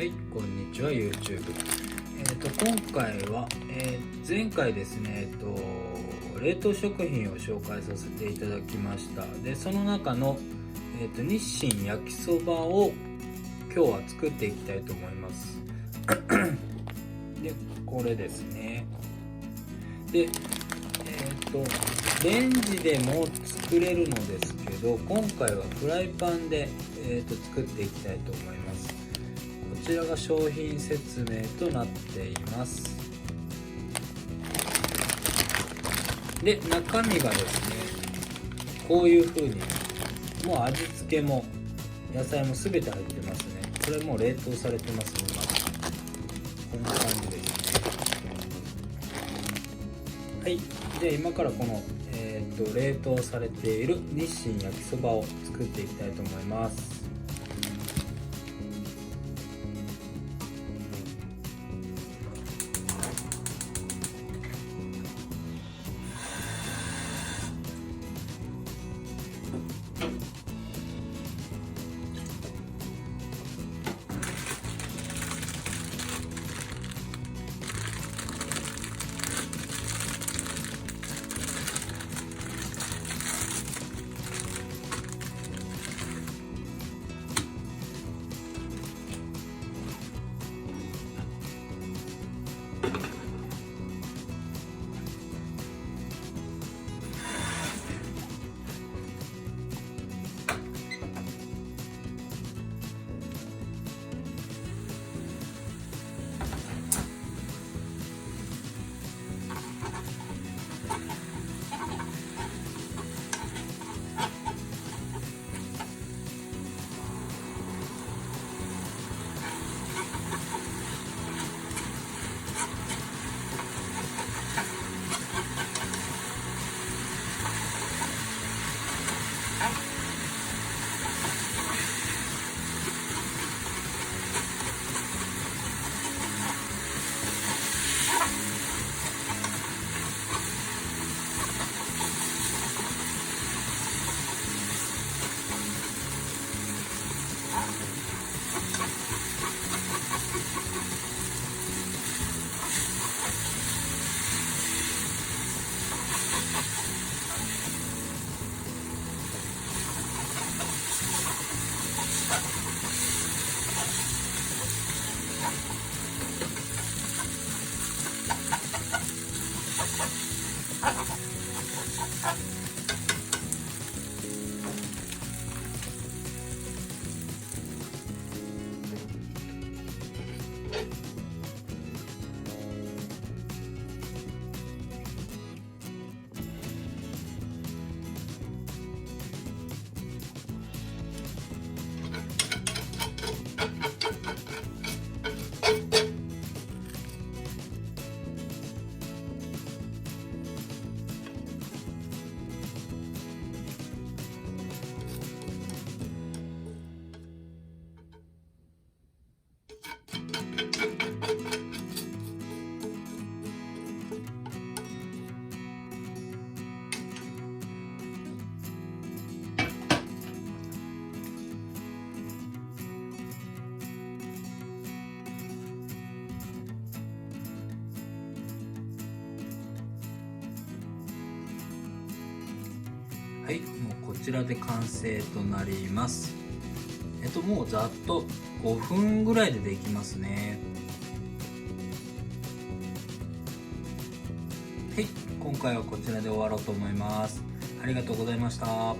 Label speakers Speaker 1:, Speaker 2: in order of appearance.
Speaker 1: はい、こんにちは YouTube。今回は、前回ですね、冷凍食品を紹介させていただきました。で、その中の、日清焼きそばを今日は作っていきたいと思います。で、これですね。で、レンジでも作れるのですけど、今回はフライパンで、作っていきたいと思います。こちらが商品説明となっています。で、中身がですね、こういう風にもう味付けも野菜も全て入ってますね。これもう冷凍されてますね。こんな感じですね。はい、じゃあ今からこの、冷凍されている日清焼きそばを作っていきたいと思います。はい、もうこちらで完成となります。もうざっと5分ぐらいでできますね。はい、今回はこちらで終わろうと思います。ありがとうございました。